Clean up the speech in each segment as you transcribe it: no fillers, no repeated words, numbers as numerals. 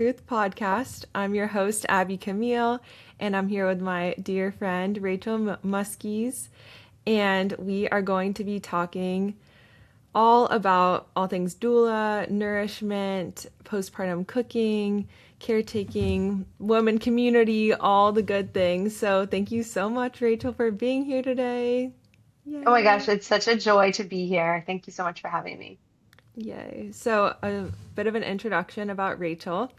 Truth podcast. I'm your host, Abby Camille, and I'm here with my dear friend, Rachel Musquiz, and we are going to be talking all about all things doula, nourishment, postpartum cooking, caretaking, women community, all the good things. So thank you so much, Rachel, for being here today. Oh my gosh, Yay. it's such a joy to be here. Thank you so much for having me. Yay. So, a bit of an introduction about Rachel.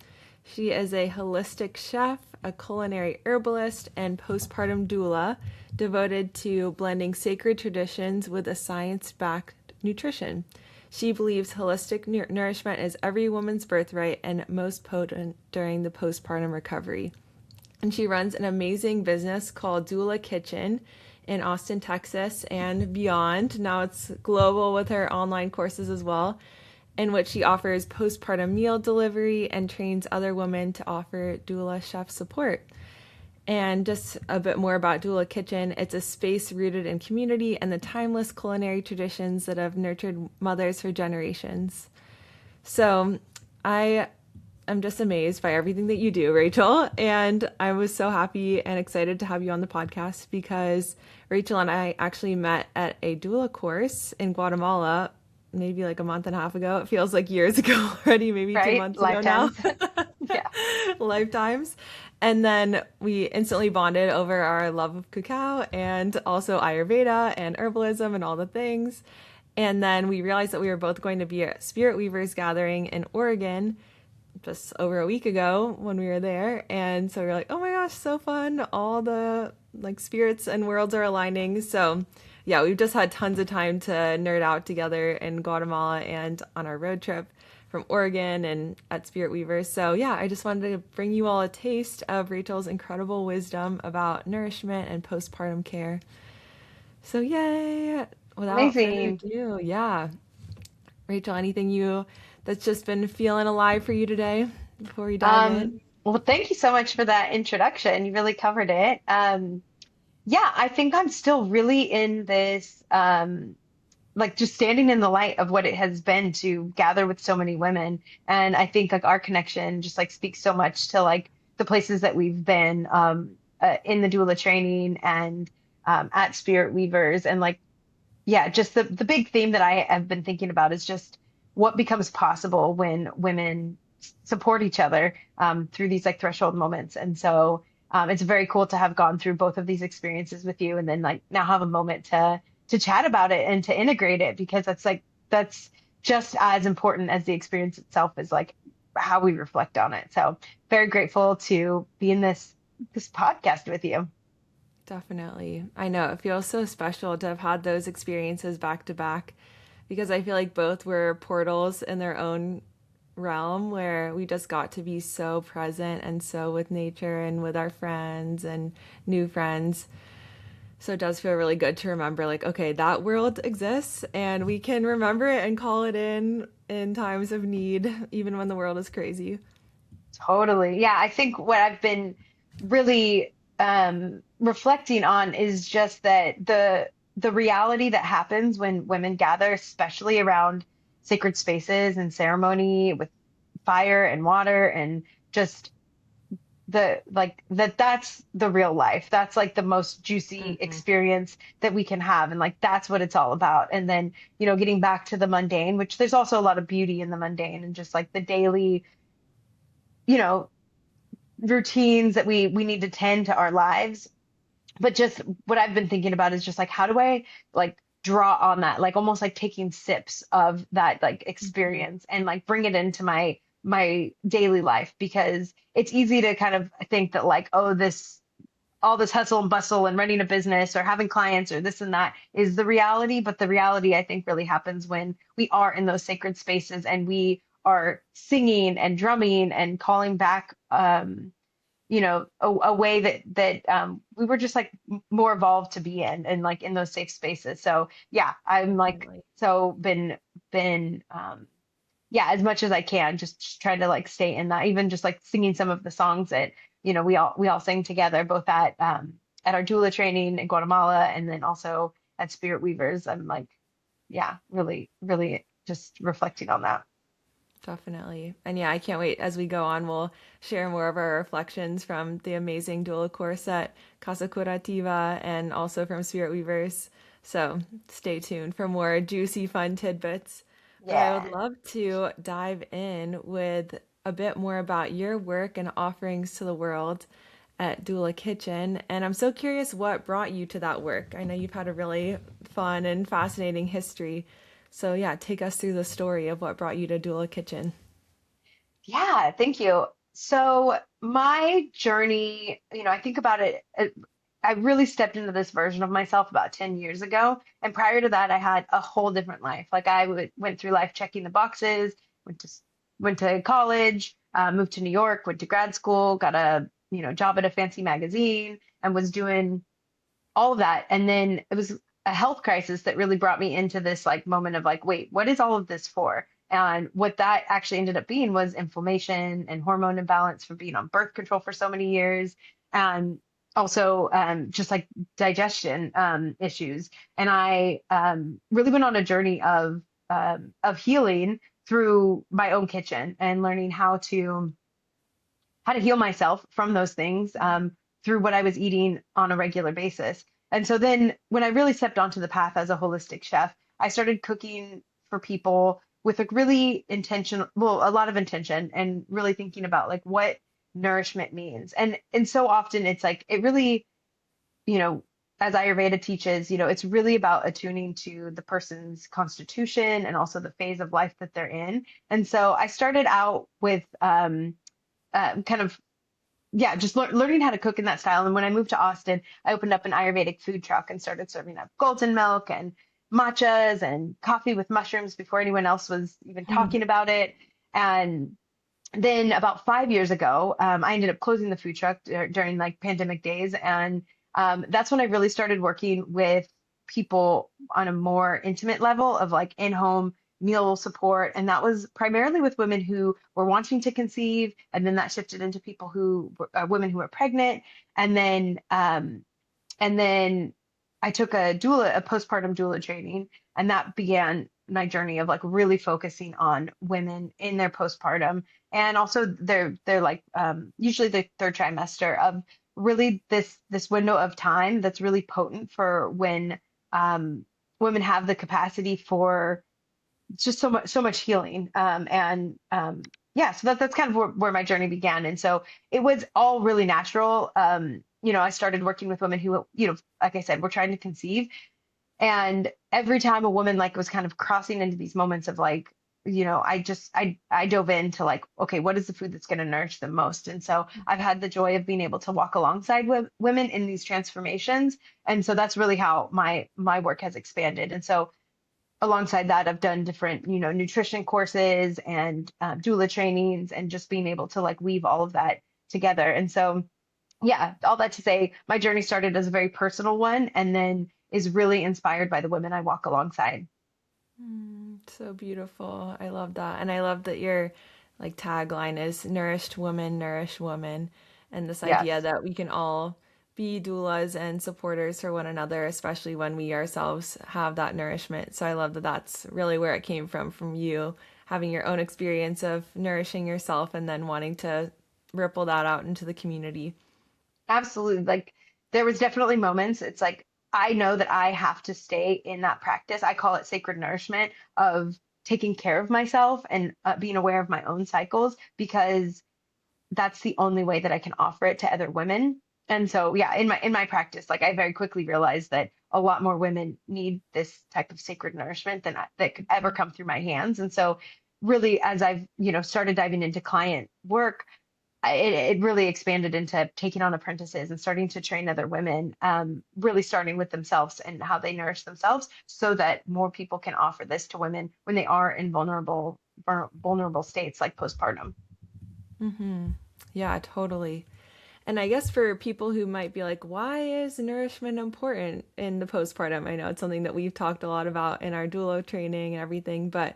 She is a holistic chef, a culinary herbalist, and postpartum doula devoted to blending sacred traditions with a science backed nutrition. She believes holistic nourishment is every woman's birthright and most potent during the postpartum recovery. And she runs an amazing business called Doula Kitchen in Austin, Texas, and beyond. Now it's global with her online courses as well, in which she offers postpartum meal delivery and trains other women to offer doula chef support. And just a bit more about Doula Kitchen. It's a space rooted in community and the timeless culinary traditions that have nurtured mothers for generations. So I am just amazed by everything that you do, Rachel. And I was so happy and excited to have you on the podcast because Rachel and I actually met at a doula course in Guatemala maybe like a month and a half ago. It feels like years ago already, maybe two Right? months ago now. Lifetimes. Yeah. Lifetimes. And then we instantly bonded over our love of cacao and also Ayurveda and herbalism and all the things. And then we realized that we were both going to be at Spirit Weavers gathering in Oregon just over a week ago when we were there. And so we were like, oh my gosh, so fun. All the like spirits and worlds are aligning. So yeah, we've just had tons of time to nerd out together in Guatemala and on our road trip from Oregon and at Spirit Weavers. So yeah, I just wanted to bring you all a taste of Rachel's incredible wisdom about nourishment and postpartum care. So yay! Without further Amazing. ado, yeah. Rachel, anything you that's just been feeling alive for you today before we dive in? Well, thank you so much for that introduction. You really covered it. Yeah, I think I'm still really in this, like just standing in the light of what it has been to gather with so many women. And I think like our connection just like speaks so much to like the places that we've been, in the doula training and, at Spirit Weavers and like yeah, just the big theme that I have been thinking about is just what becomes possible when women support each other through these like threshold moments. And so it's very cool to have gone through both of these experiences with you, and then like now have a moment to chat about it and to integrate it because that's just as important as the experience itself is like how we reflect on it. So very grateful to be in this podcast with you. Definitely. I know it feels so special to have had those experiences back to back because I feel like both were portals in their own realm where we just got to be so present and so with nature and with our friends and new friends. So it does feel really good to remember like okay, that world exists and we can remember it and call it in times of need even when the world is crazy. Totally. Yeah, I think what I've been really reflecting on is just that the reality that happens when women gather, especially around sacred spaces and ceremony with fire and water and just the like that's the real life. That's like the most juicy Mhm. experience that we can have. And like that's what it's all about. And then, getting back to the mundane, which there's also a lot of beauty in the mundane and just like the daily, you know, routines that we need to tend to our lives. But just what I've been thinking about is just like how do I like draw on that, like almost like taking sips of that like Mhm. experience and like bring it into my daily life because it's easy to kind of think that like, oh, this all this hustle and bustle and running a business or having clients or this and that is the reality. But the reality, I think, really happens when we are in those sacred spaces and we are singing and drumming and calling back, a way that we were just like more evolved to be in and like in those safe spaces. So yeah, I'm like Definitely. so been yeah, as much as I can, just try to like stay in that, even just like singing some of the songs that, we all sing together, both at our doula training in Guatemala and then also at Spirit Weavers. I'm like, yeah, really, really just reflecting on that. Definitely. And yeah, I can't wait as we go on. We'll share more of our reflections from the amazing doula course at Casa Curativa and also from Spirit Weavers. So stay tuned for more juicy, fun tidbits. But I would Yeah. love to dive in with a bit more about your work and offerings to the world at Doula Kitchen. And I'm so curious what brought you to that work. I know you've had a really fun and fascinating history. So, yeah, take us through the story of what brought you to Doula Kitchen. Yeah, thank you. So my journey, I think about it, I really stepped into this version of myself about 10 years ago. And prior to that, I had a whole different life. Like went through life checking the boxes, went to went to college, moved to New York, went to grad school, got a, job at a fancy magazine and was doing all of that. And then it was a health crisis that really brought me into this like moment of like, wait, what is all of this for? And what that actually ended up being was inflammation and hormone imbalance from being on birth control for so many years. And also just like digestion issues. And I really went on a journey of healing through my own kitchen and learning how to heal myself from those things through what I was eating on a regular basis. And so then when I really stepped onto the path as a holistic chef, I started cooking for people with a really intention, well, a lot of intention and really thinking about like what nourishment means. And so often it's like it really, you know, as Ayurveda teaches, it's really about attuning to the person's constitution and also the phase of life that they're in. And so I started out with kind of yeah, just learning how to cook in that style. And when I moved to Austin, I opened up an Ayurvedic food truck and started serving up golden milk and matchas and coffee with mushrooms before anyone else was even talking about it. And then about 5 years ago, I ended up closing the food truck during like pandemic days. And that's when I really started working with people on a more intimate level of like in-home meal support. And that was primarily with women who were wanting to conceive. And then that shifted into people who were women who were pregnant. And then, and then I took a postpartum doula training, and that began my journey of like really focusing on women in their postpartum and also they're like usually the third trimester of really this window of time that's really potent for when um, women have the capacity for just so much healing and yeah, so that's kind of where my journey began. And so it was all really natural. I started working with women who, like I said, were trying to conceive, and every time a woman like was kind of crossing into these moments of like, I dove into like, okay, what is the food that's going to nourish them most? And so I've had the joy of being able to walk alongside women in these transformations. And so that's really how my work has expanded. And so alongside that, I've done different, nutrition courses and doula trainings and just being able to like weave all of that together. And so yeah, all that to say, my journey started as a very personal one and then is really inspired by the women I walk alongside. So beautiful. I love that. And I love that your like tagline is nourished woman, nourish woman. And this idea Yes, that we can all be doulas and supporters for one another, especially when we ourselves have that nourishment. So I love that that's really where it came from you having your own experience of nourishing yourself and then wanting to ripple that out into the community. absolutely. Like there was definitely moments. It's like I know that I have to stay in that practice. I call it sacred nourishment of taking care of myself and being aware of my own cycles because that's the only way that I can offer it to other women. And so, yeah, in my practice, like I very quickly realized that a lot more women need this type of sacred nourishment that could ever come through my hands. And so, really, as I've started diving into client work, it really expanded into taking on apprentices and starting to train other women, really starting with themselves and how they nourish themselves, so that more people can offer this to women when they are in vulnerable states like postpartum. Yeah, totally. And I guess for people who might be like, why is nourishment important in the postpartum? I know it's something that we've talked a lot about in our doula training and everything, but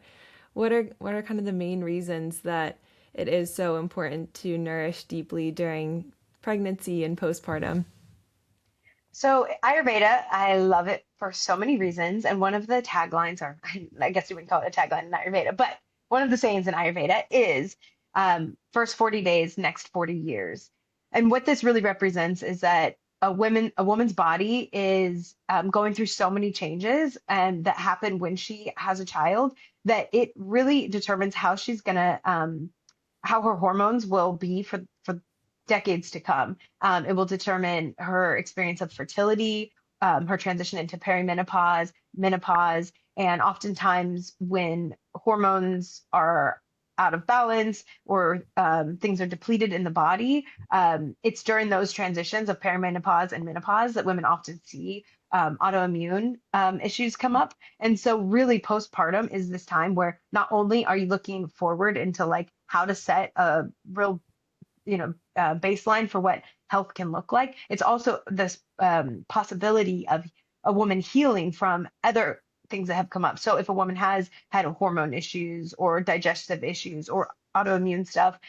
what are kind of the main reasons that it is so important to nourish deeply during pregnancy and postpartum? So Ayurveda, I love it for so many reasons. And one of the taglines, or I guess you wouldn't call it a tagline in Ayurveda, but one of the sayings in Ayurveda is first 40 days, next 40 years. And what this really represents is that a woman's body is going through so many changes and that happen when she has a child that it really determines how she's gonna how her hormones will be for decades to come. It will determine her experience of fertility, her transition into perimenopause, menopause, and oftentimes when hormones are out of balance or things are depleted in the body, it's during those transitions of perimenopause and menopause that women often see autoimmune issues come up. And so, really, postpartum is this time where not only are you looking forward into like how to set a real baseline for what health can look like. It's also this possibility of a woman healing from other things that have come up. So if a woman has had hormone issues or digestive issues or autoimmune stuff,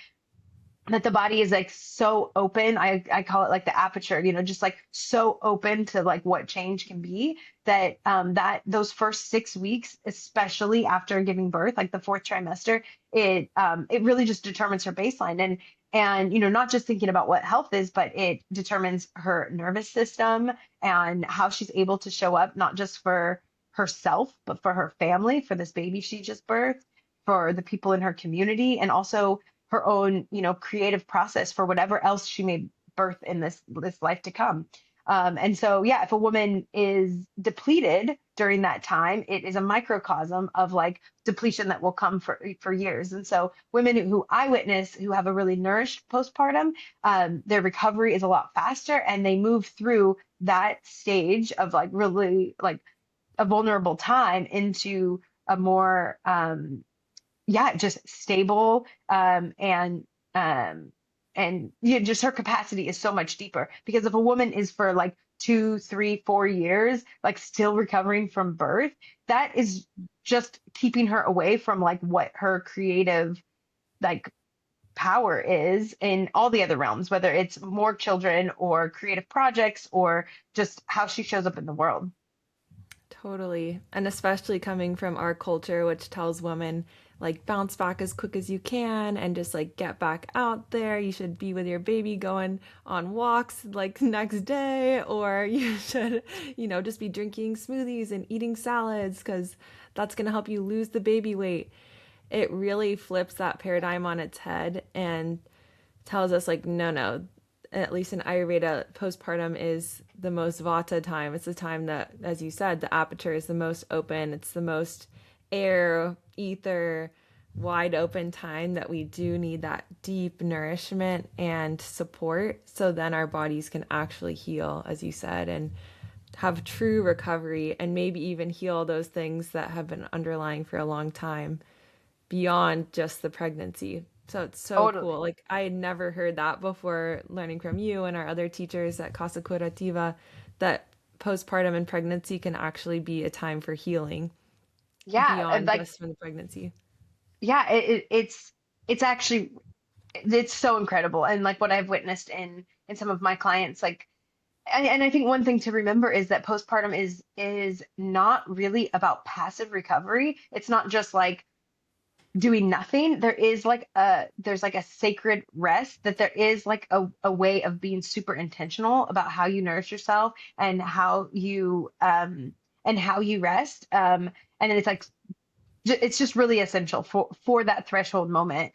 that the body is like so open. I call it like the aperture, just like so open to like what change can be that that those first 6 weeks, especially after giving birth, like the fourth trimester, it really just determines her baseline. And not just thinking about what health is, but it determines her nervous system and how she's able to show up, not just for herself, but for her family, for this baby she just birthed, for the people in her community, and also her own, creative process for whatever else she may birth in this life to come. And so, yeah, if a woman is depleted during that time, it is a microcosm of like depletion that will come for years. And so, women who I witness who have a really nourished postpartum, their recovery is a lot faster, and they move through that stage of like really like a vulnerable time into a more yeah, just stable and just her capacity is so much deeper because if a woman is for like 2, 3, 4 years, like still recovering from birth, that is just keeping her away from like what her creative like power is in all the other realms, whether it's more children or creative projects or just how she shows up in the world. Totally. And especially coming from our culture, which tells women like bounce back as quick as you can and just like get back out there. You should be with your baby going on walks like next day, or you should, just be drinking smoothies and eating salads because that's going to help you lose the baby weight. It really flips that paradigm on its head and tells us like, no, at least in Ayurveda, postpartum is the most vata time. It's the time that, as you said, the aperture is the most open. It's the most air, ether, wide open time that we do need that deep nourishment and support. So then our bodies can actually heal, as you said, and have true recovery and maybe even heal those things that have been underlying for a long time beyond just the pregnancy. So it's so cool. Totally. Like I had never heard that before learning from you and our other teachers at Casa Curativa that postpartum and pregnancy can actually be a time for healing Yeah, and beyond like just from the pregnancy. yeah, it's actually it's so incredible. And like what I've witnessed in some of my clients, like and I think one thing to remember is that postpartum is not really about passive recovery. It's not just like doing nothing. There's like a sacred rest, that there is like a way of being super intentional about how you nourish yourself and how you rest. And it's like it's just really essential for that threshold moment.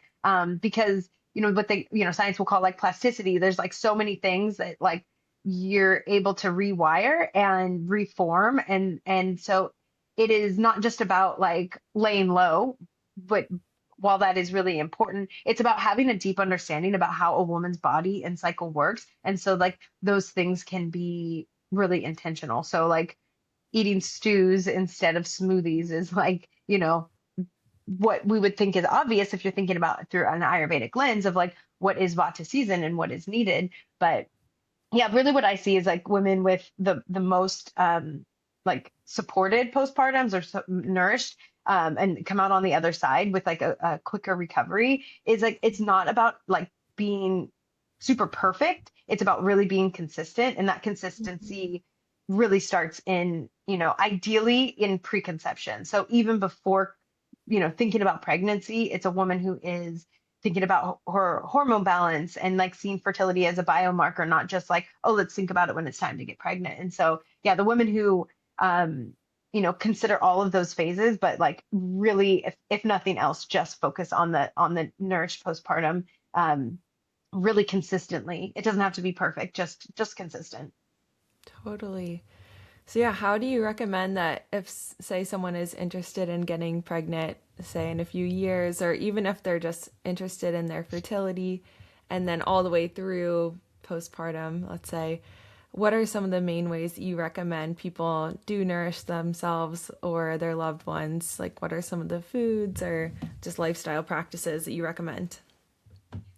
Because what they science will call like plasticity. There's like so many things that like you're able to rewire and reform, and so it is not just about like laying low, but while that is really important, it's about having a deep understanding about how a woman's body and cycle works. And so like those things can be really intentional. So like eating stews instead of smoothies is like, what we would think is obvious if you're thinking about it through an Ayurvedic lens of like what is Vata season and what is needed. But yeah, really what I see is like women with the most like supported postpartums or nourished and come out on the other side with like a quicker recovery is like it's not about like being super perfect. It's about really being consistent, and that consistency really starts in, ideally in preconception. So even before thinking about pregnancy. It's a woman who is thinking about her hormone balance and like seeing fertility as a biomarker, not just like, oh, let's think about it when it's time to get pregnant. And so, yeah, the women who, consider all of those phases, but like really, if nothing else, just focus on the nourished postpartum, um, really consistently. It doesn't have to be perfect, just consistent. Totally. So yeah, how do you recommend that if say someone is interested in getting pregnant, say in a few years, or even if they're just interested in their fertility and then all the way through postpartum, let's say, what are some of the main ways that you recommend people do nourish themselves or their loved ones? Like what are some of the foods or just lifestyle practices that you recommend?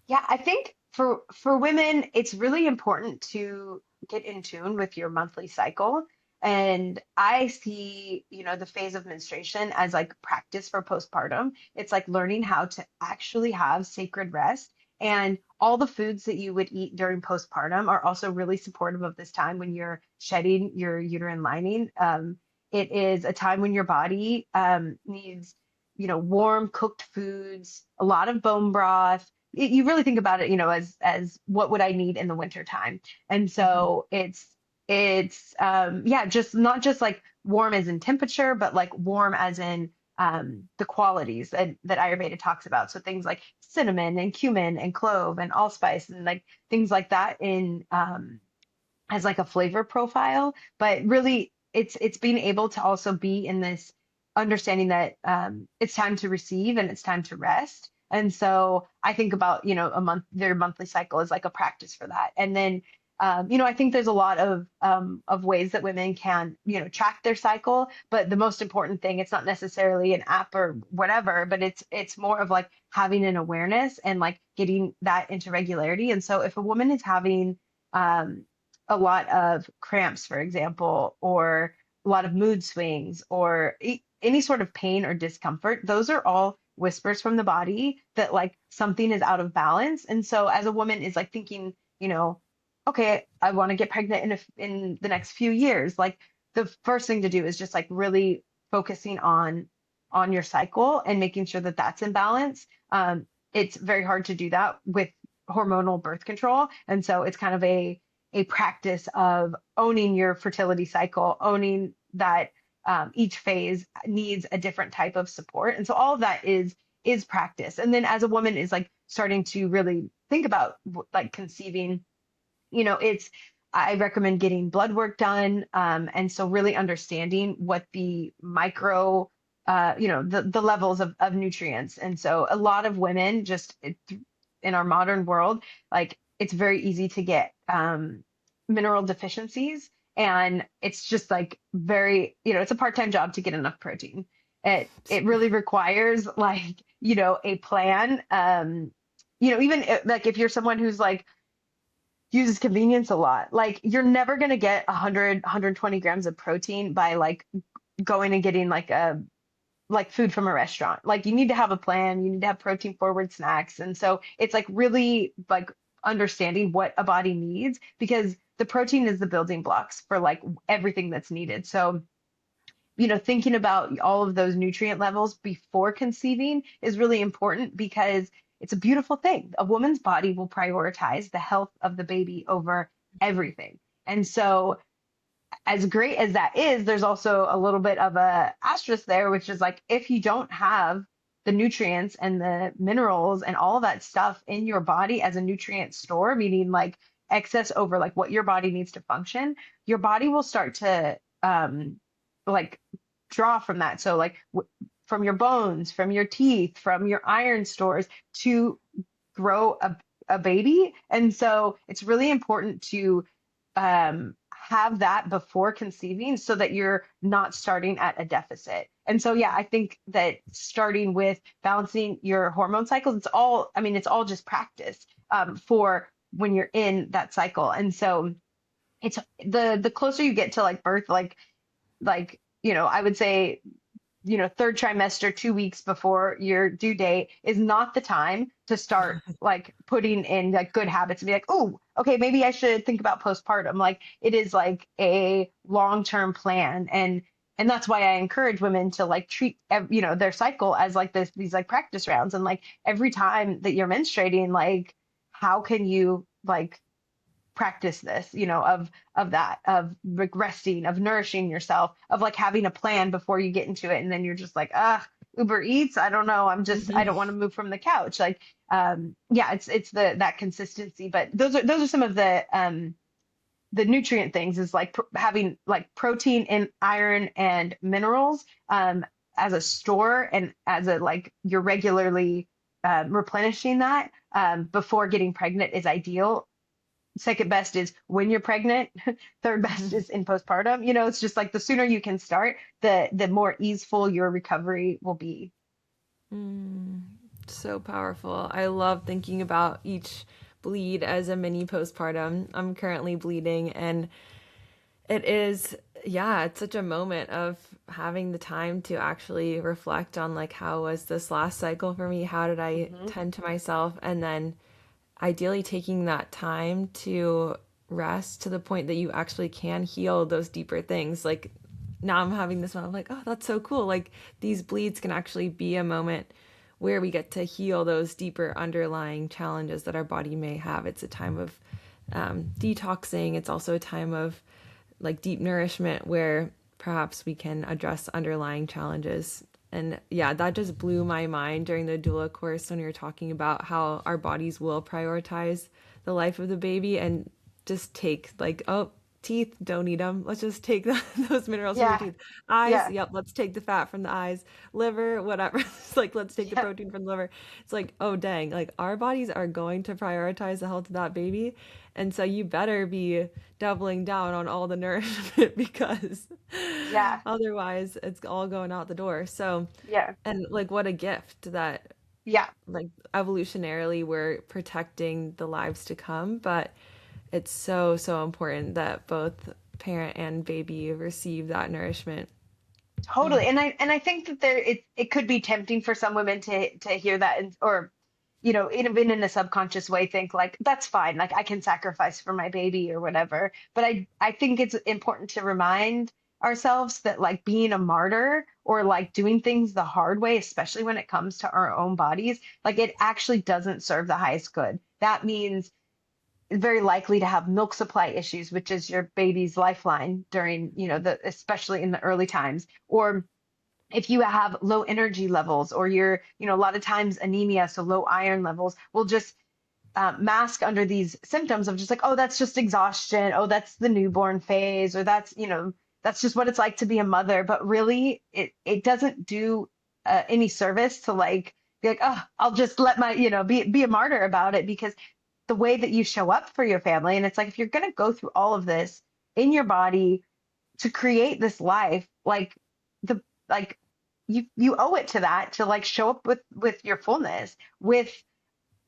Yeah, I think for women, it's really important to get in tune with your monthly cycle. And I see, the phase of menstruation as like practice for postpartum. It's like learning how to actually have sacred rest. And all the foods that you would eat during postpartum are also really supportive of this time when you're shedding your uterine lining. It is a time when your body needs, warm cooked foods, a lot of bone broth. You really think about it, as what would I need in the winter time? And Mhm. so it's yeah, just not just like warm as in temperature, but like warm as in the qualities that Ayurveda talks about. So things like cinnamon and cumin and clove and allspice and like things like that in as like a flavor profile. But really it's being able to also be in this understanding that it's time to receive and it's time to rest. And so I think about, their monthly cycle is like a practice for that. And then I think there's a lot of ways that women can, track their cycle, but the most important thing, it's not necessarily an app or whatever, but it's more of like having an awareness and like getting that into regularity. And so if a woman is having um, a lot of cramps, for example, or a lot of mood swings, or any sort of pain or discomfort, those are all whispers from the body that like something is out of balance. And so as a woman is like thinking, okay, I want to get pregnant in the next few years, like the first thing to do is just like really focusing on your cycle and making sure that that's in balance. It's very hard to do that with hormonal birth control, and so it's kind of a practice of owning your fertility cycle, owning that each phase needs a different type of support. And so all of that is practice. And then as a woman is like starting to really think about like conceiving, it's I recommend getting blood work done. And so really understanding what the micro the levels of nutrients. And so a lot of women just in our modern world, like it's very easy to get mineral deficiencies. And it's just like very, it's a part-time job to get enough protein. It really requires like, a plan. Even like if you're someone who's like uses convenience a lot, like you're never going to get 120 grams of protein by like going and getting like food from a restaurant. Like you need to have a plan, you need to have protein forward snacks. And so it's like really like understanding what a body needs because the protein is the building blocks for like everything that's needed. So, thinking about all of those nutrient levels before conceiving is really important because it's a beautiful thing. A woman's body will prioritize the health of the baby over everything. And so as great as that is, there's also a little bit of a asterisk there, which is like if you don't have the nutrients and the minerals and all that stuff in your body as a nutrient store, meaning like excess over like what your body needs to function, your body will start to like draw from that. So like from your bones, from your teeth, from your iron stores to grow a baby. And so it's really important to have that before conceiving so that you're not starting at a deficit. And so, yeah, I think that starting with balancing your hormone cycles, it's all just practice for when you're in that cycle. And so it's the closer you get to like birth, I would say third trimester, 2 weeks before your due date is not the time to start like putting in like good habits and be like, oh, okay, maybe I should think about postpartum. Like it is like a long-term plan. And and that's why I encourage women to like treat their cycle as like these like practice rounds, and like every time that you're menstruating, like how can you like practice this, of that, of like resting, of nourishing yourself, of like having a plan before you get into it. And then you're just like, Uber Eats, I don't know. I don't want to move from the couch. Like, yeah, it's that consistency. But those are some of the nutrient things is like having like protein and iron and minerals, as a store, and as a like you're regularly replenishing that, before getting pregnant is ideal. Second best is when you're pregnant. Third best is in postpartum. It's just like the sooner you can start, the more easeful your recovery will be. Mm, so powerful. I love thinking about each bleed as a mini postpartum. I'm currently bleeding, and it is, yeah, it's such a moment of having the time to actually reflect on like how was this last cycle for me? How did I Hmm. tend to myself? And then ideally taking that time to rest to the point that you actually can heal those deeper things. Like now I'm having this moment of like, oh, that's so cool. Like these bleeds can actually be a moment where we get to heal those deeper underlying challenges that our body may have. It's a time of detoxing. It's also a time of like deep nourishment where perhaps we can address underlying challenges. And yeah, that just blew my mind during the doula course when we were talking about how our bodies will prioritize the life of the baby and just take like, oh, teeth, don't eat them. Let's just take those minerals from your Yeah, teeth. Eyes, yeah, yep, let's take the fat from the eyes. Liver, whatever. It's like, let's take the yeah, protein from the liver. It's like, oh, dang, like our bodies are going to prioritize the health of that baby. And so you better be doubling down on all the nourishment because yeah, otherwise it's all going out the door. So, yeah, and like what a gift that yeah. like evolutionarily we're protecting the lives to come, but it's so, so important that both parent and baby receive that nourishment. Mm. Totally. And I think that it could be tempting for some women to hear that, or even in a subconscious way think like that's fine, like I can sacrifice for my baby or whatever. But I think it's important to remind ourselves that like being a martyr or like doing things the hard way, especially when it comes to our own bodies, like it actually doesn't serve the highest good. That means very likely to have milk supply issues, which is your baby's lifeline during, especially in the early times. Or if you have low energy levels, or you're, a lot of times anemia, so low iron levels will just mask under these symptoms of just like, oh, that's just exhaustion. Oh, that's the newborn phase, or that's just what it's like to be a mother. But really, it doesn't do any service to like be like, oh, I'll just let my, be a martyr about it, because the way that you show up for your family. And it's like, if you're going to go through all of this in your body to create this life, the, like you owe it to that to like show up with your fullness, with,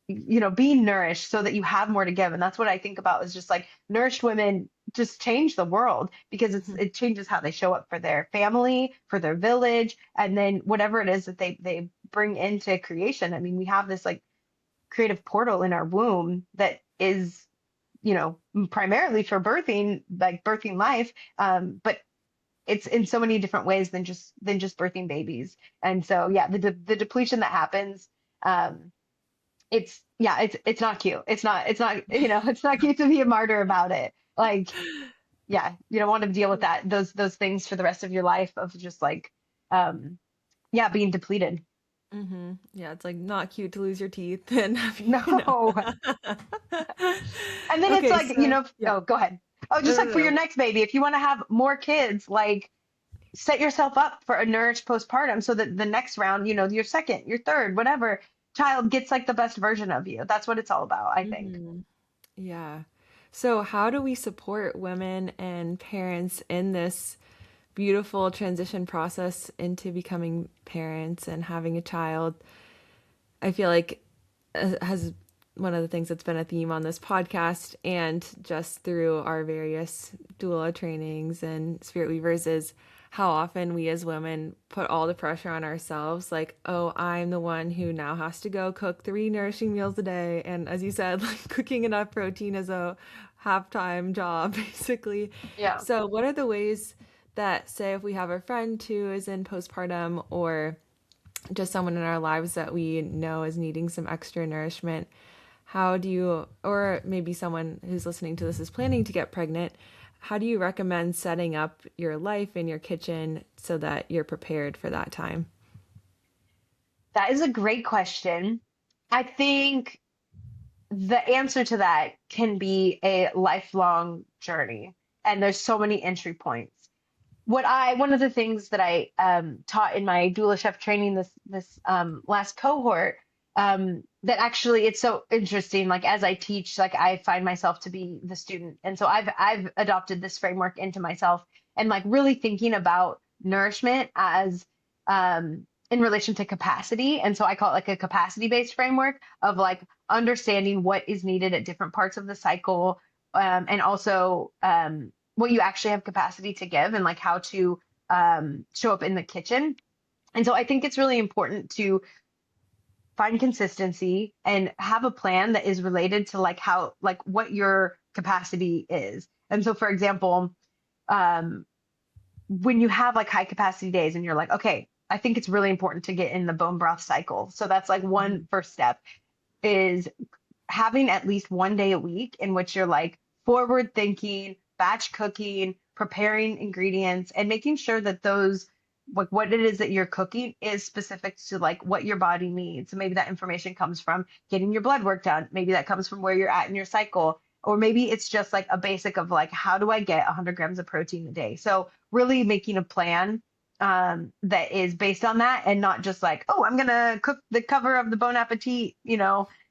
being nourished so that you have more to give. And that's what I think about is just like nourished women just change the world, because it changes how they show up for their family, for their village, and then whatever it is that they bring into creation. I mean, we have this like creative portal in our womb that is, primarily for birthing, like birthing life. But it's in so many different ways than just birthing babies. And so, yeah, the depletion that happens, it's not cute. It's not, it's not cute to be a martyr about it. Like, yeah, you don't want to deal with those things for the rest of your life of just like, um, yeah, being depleted. Mm-hmm. Yeah, it's like not cute to lose your teeth and have, No. And then it's Okay, like, so yeah. oh, go ahead. Oh, No, just no, like no, for your no. next baby, if you want to have more kids, like set yourself up for a nourished postpartum so that the next round, your second, your third, whatever child gets like the best version of you. That's what it's all about, I think. Mm-hmm. Yeah. So how do we support women and parents in this beautiful transition process into becoming parents and having a child? I feel like has one of the things that's been a theme on this podcast and just through our various doula trainings and spirit weavers is how often we as women put all the pressure on ourselves, like, oh, I'm the one who now has to go cook 3 nourishing meals a day, and as you said, like cooking enough protein is a half-time job basically. Yeah. So what are the ways that say if we have a friend who is in postpartum or just someone in our lives that we know is needing some extra nourishment, how do you, or maybe someone who's listening to this is planning to get pregnant, how do you recommend setting up your life in your kitchen so that you're prepared for that time? That is a great question. I think the answer to that can be a lifelong journey, and there's so many entry points. One of the things that I taught in my doula chef training this last cohort, that actually it's so interesting. Like as I teach, like I find myself to be the student, and so I've adopted this framework into myself, and like really thinking about nourishment as in relation to capacity. And so I call it like a capacity based framework of like understanding what is needed at different parts of the cycle, and also what you actually have capacity to give and like how to show up in the kitchen. And so I think it's really important to find consistency and have a plan that is related to like how, like what your capacity is. And so, for example, um, when you have like high capacity days and you're like, okay, I think it's really important to get in the bone broth cycle. So that's like one first step is having at least one day a week in which you're like forward thinking, batch cooking, preparing ingredients, and making sure that those, like what it is that you're cooking is specific to like what your body needs. So maybe that information comes from getting your blood work done. Maybe that comes from where you're at in your cycle. Or maybe it's just like a basic of like, how do I get 100 grams of protein a day? So really making a plan that is based on that and not just like, oh, I'm gonna cook the cover of the Bon Appetit,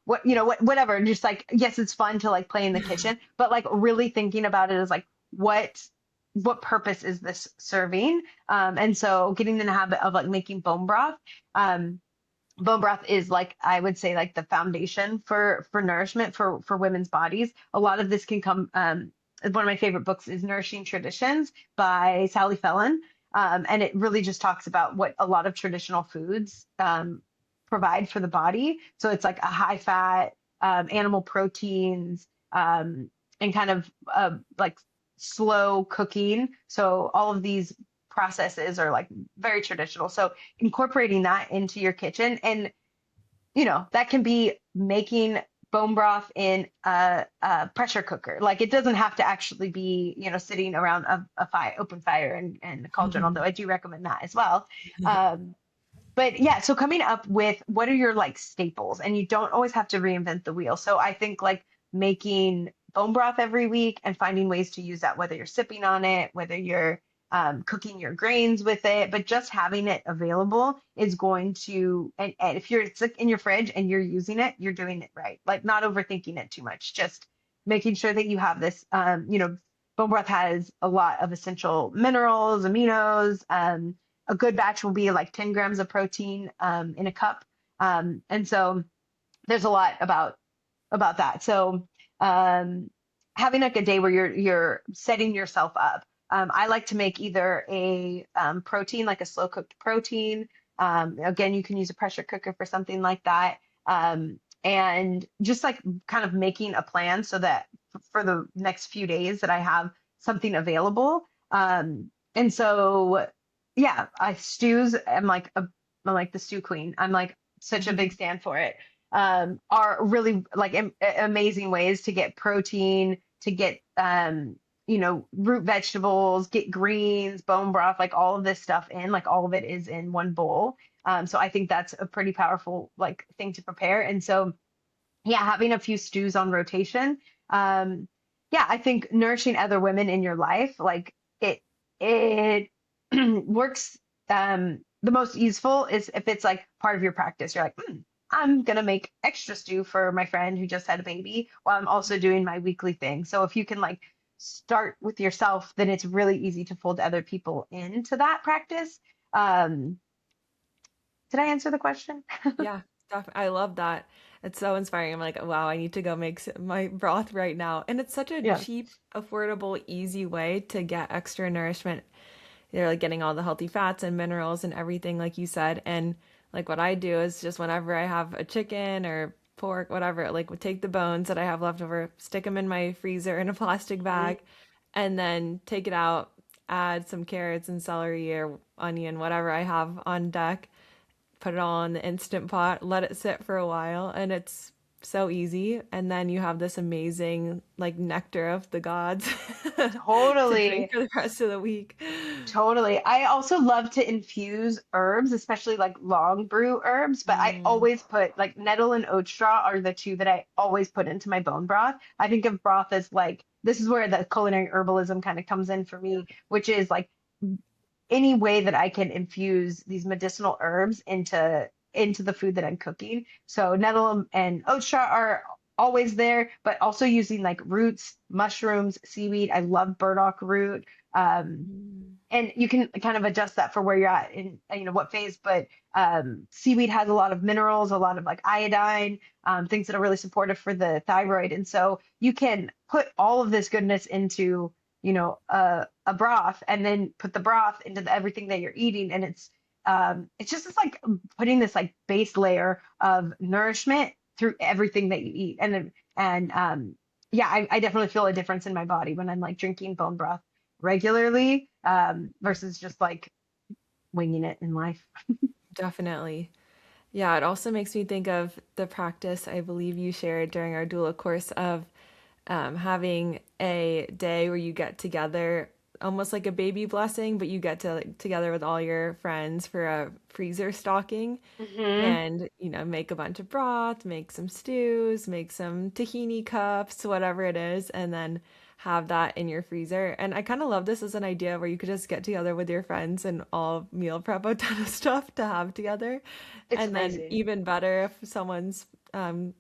whatever. And just like, yes, it's fun to like play in the kitchen, but like really thinking about it as like, what purpose is this serving? And so getting in the habit of like making bone broth. Bone broth is like I would say like the foundation for nourishment for women's bodies. A lot of this can come. One of my favorite books is Nourishing Traditions by Sally Fellon, and it really just talks about what a lot of traditional foods provide for the body. So it's like a high fat, animal proteins, and kind of like slow cooking. So all of these processes are like very traditional. So incorporating that into your kitchen, and that can be making bone broth in a pressure cooker. Like it doesn't have to actually be, sitting around a open fire and a cauldron, although I do recommend that as well. Um, but yeah, so coming up with what are your like staples, and you don't always have to reinvent the wheel. So I think like making bone broth every week and finding ways to use that, whether you're sipping on it, whether you're cooking your grains with it, but just having it available is going to, and if it's like in your fridge and you're using it, you're doing it right. Like not overthinking it too much, just making sure that you have this, bone broth has a lot of essential minerals, aminos. A good batch will be like 10 grams of protein in a cup. And so there's a lot about that. So having like a day where you're setting yourself up. I like to make either a protein, like a slow cooked protein. Again, you can use a pressure cooker for something like that. And just like kind of making a plan so that for the next few days that I have something available. And so, yeah, I'm like the stew queen. I'm like such a big stand for it. Are really like amazing ways to get protein, to get root vegetables, get greens, bone broth, like all of this stuff in, like all of it is in one bowl. So I think that's a pretty powerful like thing to prepare. And so yeah, having a few stews on rotation. Yeah, I think nourishing other women in your life, like it works. The most useful is if it's like part of your practice. You're like, I'm gonna make extra stew for my friend who just had a baby while I'm also doing my weekly thing. So if you can like start with yourself, then it's really easy to fold other people into that practice. Um, did I answer the question? Yeah, I love that. It's so inspiring. I'm like, wow, I need to go make my broth right now. And it's such a Yeah. cheap, affordable, easy way to get extra nourishment. They're like getting all the healthy fats and minerals and everything, like you said. And like what I do is just whenever I have a chicken or pork, whatever, like would take the bones that I have left over, stick them in my freezer in a plastic bag, and then take it out. add some carrots and celery or onion, whatever I have on deck, put it all in the instant pot, let it sit for a while, and it's so easy. And then you have this amazing, like, nectar of the gods to drink Totally. for the rest of the week. Totally. I also love to infuse herbs, especially like long brew herbs, but I Mm, always put like nettle and oat straw are the two that I always put into my bone broth. I think of broth as like this is where the culinary herbalism kind of comes in for me, which is like any way that I can infuse these medicinal herbs into the food that I'm cooking. So nettle and oat straw are always there, but also using like roots, mushrooms, seaweed. I love burdock root. mm, And you can kind of adjust that for where you're at in what phase, but seaweed has a lot of minerals, a lot of like iodine, things that are really supportive for the thyroid, and so you can put all of this goodness into a broth and then put the broth into everything that you're eating, and it's just this, like putting this like base layer of nourishment through everything that you eat, and yeah, I definitely feel a difference in my body when I'm like drinking bone broth regularly, versus just like winging it in life. definitely. Yeah, it also makes me think of the practice I believe you shared during our doula course of having a day where you get together, almost like a baby blessing, but you get to like, together with all your friends for a freezer stocking Hmm. and, make a bunch of broth, make some stews, make some tahini cups, whatever it is, and then have that in your freezer. And I kind of love this as an idea where you could just get together with your friends and all meal prep a ton of stuff to have together. It's And then amazing. even better if someone's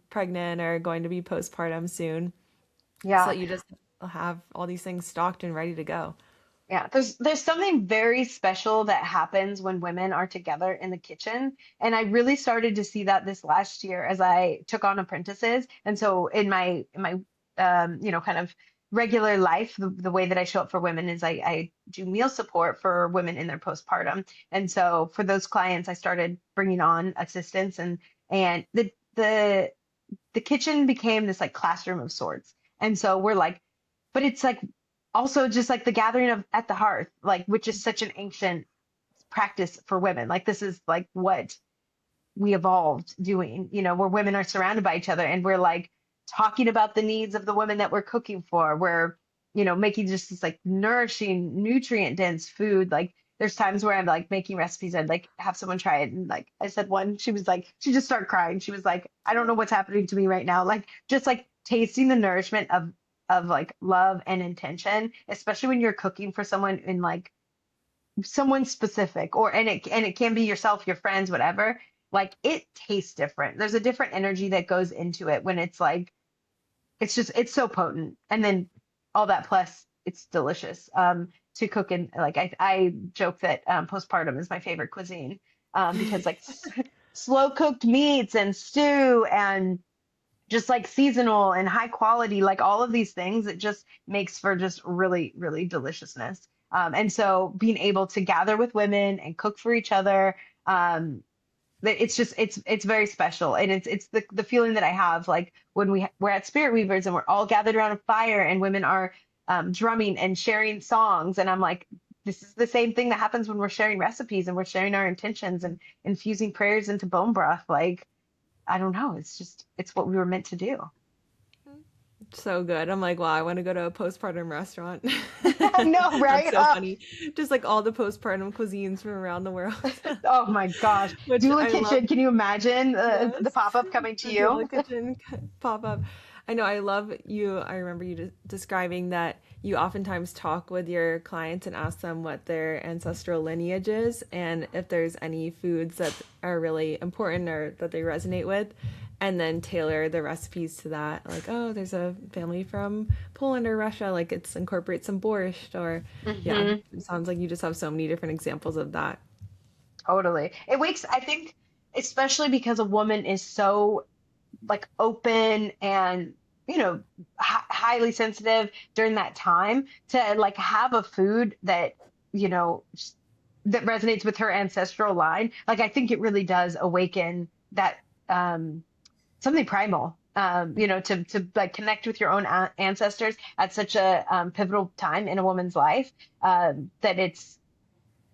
pregnant or going to be postpartum soon, so Yeah. that you just have all these things stocked and ready to go. Yeah, there's something very special that happens when women are together in the kitchen, and I really started to see that this last year as I took on apprentices. And so in my kind of regular life, the way that I show up for women is I do meal support for women in their postpartum. And so for those clients, I started bringing on assistants, and the kitchen became this like classroom of sorts. And so we're like, but it's like also just like the gathering of at the hearth, like which is such an ancient practice for women. Like this is like what we evolved doing, where women are surrounded by each other and we're like talking about the needs of the women that we're cooking for. We're, making just this like nourishing, nutrient dense food. Like there's times where I'm like making recipes, I'd like have someone try it. And like I said, one, she was like, she just started crying. She was like, I don't know what's happening to me right now. Like just like tasting the nourishment of like love and intention, especially when you're cooking for someone in like someone specific, or and it can be yourself, your friends, whatever. Like it tastes different. There's a different energy that goes into it when it's like it's so potent, and then all that plus it's delicious to cook. And like I joke that postpartum is my favorite cuisine, because like slow cooked meats and stew and just like seasonal and high quality, like all of these things, it just makes for just really, really deliciousness. And so being able to gather with women and cook for each other, it's just it's very special, and it's the feeling that I have like when we're at Spirit Weavers and we're all gathered around a fire and women are drumming and sharing songs, and I'm like, this is the same thing that happens when we're sharing recipes and we're sharing our intentions and infusing prayers into bone broth. Like I don't know, it's what we were meant to do. So good. I'm like, wow, I want to go to a postpartum restaurant. I know, That's right? so funny. Just like all the postpartum cuisines from around the world, Oh my gosh. which Doula I love. Kitchen, can you imagine the Yes, pop-up coming to the you? Doula Kitchen pop up. I know, I love you. I remember you describing that you oftentimes talk with your clients and ask them what their ancestral lineage is and if there's any foods that are really important or that they resonate with, and then tailor the recipes to that. Like, oh, there's a family from Poland or Russia, like it's incorporate some borscht, or yeah, Hmm. it sounds like you just have so many different examples of that. Totally. It wakes, I think, especially because a woman is so like open and, highly sensitive during that time, to like have a food that, you know, that resonates with her ancestral line. Like I think it really does awaken that, something primal. to like connect with your own ancestors at such a pivotal time in a woman's life, that it's,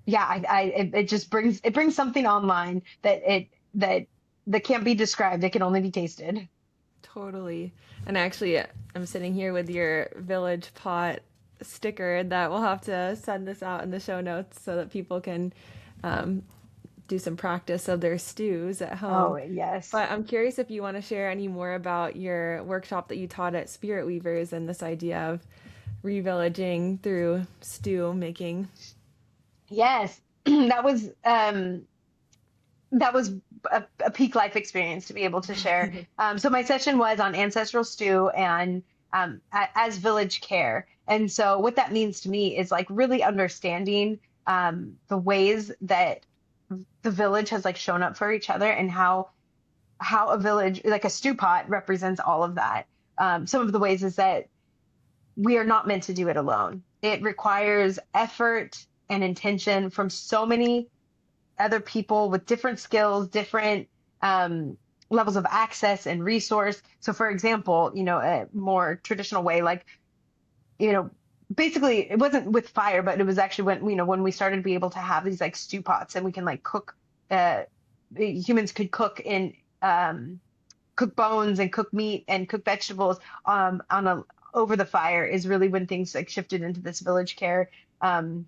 yeah, it just brings something online that can't be described. It can only be tasted. Totally. And actually, I'm sitting here with your village pot sticker that we'll have to send this out in the show notes so that people can um, do some practice of their stews at Oh, home. yes. But I'm curious if you want to share any more about your workshop that you taught at Spirit Weavers and this idea of revillaging through stew making. Yes. That was a peak life experience to be able to share. So my session was on ancestral stew and as village care. And so what that means to me is like really understanding the ways that the village has like shown up for each other, and how a village, like a stew pot, represents all of that. Some of the ways is that we are not meant to do it alone. It requires effort and intention from so many other people with different skills, different levels of access and resource. So, for example, a more traditional way, like, you know, basically it wasn't with fire, but it was actually when we started to be able to have these like stew pots and we can like cook, uh, humans could cook in, cook bones and cook meat and cook vegetables on a over the fire, is really when things like shifted into this village care. Um,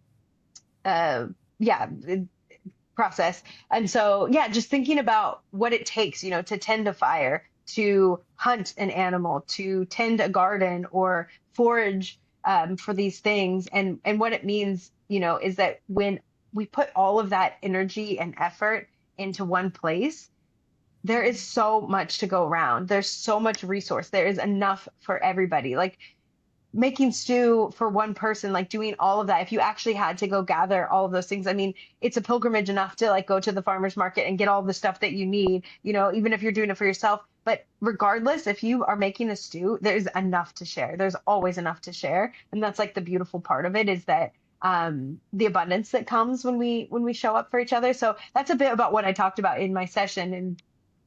uh, yeah, process. And so, yeah, just thinking about what it takes, to tend a fire, to hunt an animal, to tend a garden or forage for these things. And what it means, is that when we put all of that energy and effort into one place, there is so much to go around. There's so much resource. There is enough for everybody. Like making stew for one person, like doing all of that, if you actually had to go gather all of those things, I mean, it's a pilgrimage enough to like go to the farmer's market and get all the stuff that you need, even if you're doing it for yourself. But regardless, if you are making a stew, there's enough to share. There's always enough to share. And that's like the beautiful part of it, is that the abundance that comes when we show up for each other. So that's a bit about what I talked about in my session. And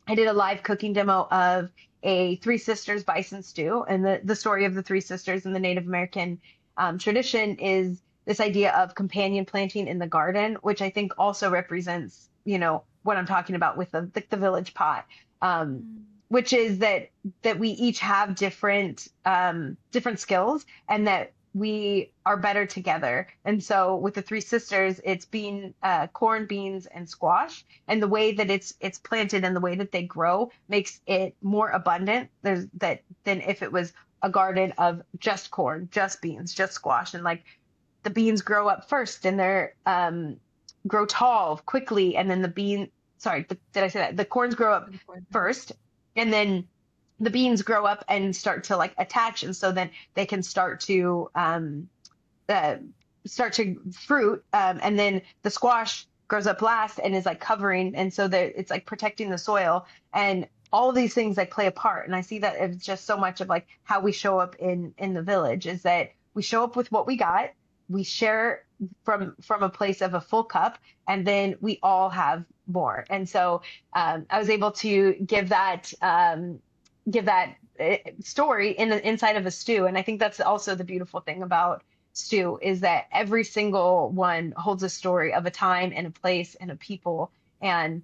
I did a live cooking demo of a Three Sisters bison stew. And the story of the Three Sisters in the Native American tradition is this idea of companion planting in the garden, which I think also represents, what I'm talking about with the village pot, which is that we each have different skills, and that we are better together. And so with the Three Sisters, it's corn, beans, and squash. And the way that it's planted and the way that they grow makes it more abundant. Than if it was a garden of just corn, just beans, just squash. And like the beans grow up first, and they're grow tall quickly, and then did I say that? The corns grow up first, and then the beans grow up and start to like attach, and so then they can uh, start to fruit, and then the squash grows up last and is like covering, and so that it's like protecting the soil, and all of these things like play a part. And I see that it's just so much of like how we show up in the village, is that we show up with what we got, we share from a place of a full cup, and then we all have more. And so I was able to give that story inside of a stew. And I think that's also the beautiful thing about stew, is that every single one holds a story of a time and a place and a people. And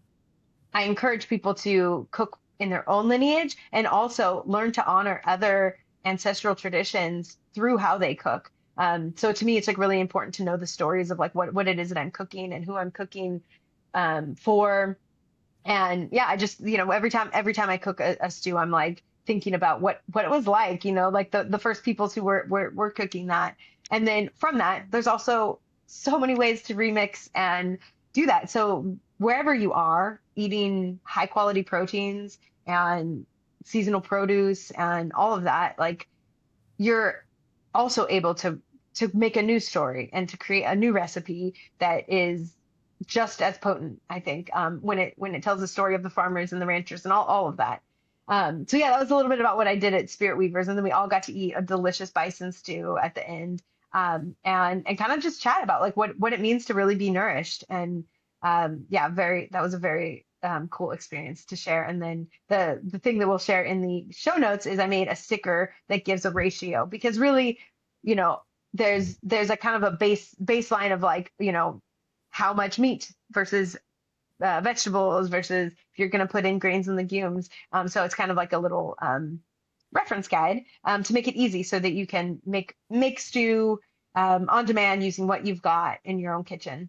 I encourage people to cook in their own lineage, and also learn to honor other ancestral traditions through how they cook. So to me, it's like really important to know the stories of like what it is that I'm cooking and who I'm cooking for. And yeah, I just, every time I cook a stew, I'm like thinking about what it was like, like the first peoples who were cooking that. And then from that, there's also so many ways to remix and do that. So wherever you are eating high quality proteins and seasonal produce and all of that, like you're also able to make a new story and to create a new recipe that is just as potent, I think, when it tells the story of the farmers and the ranchers and all of that. So yeah, that was a little bit about what I did at Spirit Weavers, and then we all got to eat a delicious bison stew at the end, and kind of just chat about like what it means to really be nourished. And yeah, that was a very cool experience to share. And then the thing that we'll share in the show notes is I made a sticker that gives a ratio because really, you know, there's a kind of a baseline of like, you know, how much meat versus vegetables versus if you're going to put in grains and legumes. So it's kind of like a little reference guide to make it easy so that you can make stew on demand using what you've got in your own kitchen.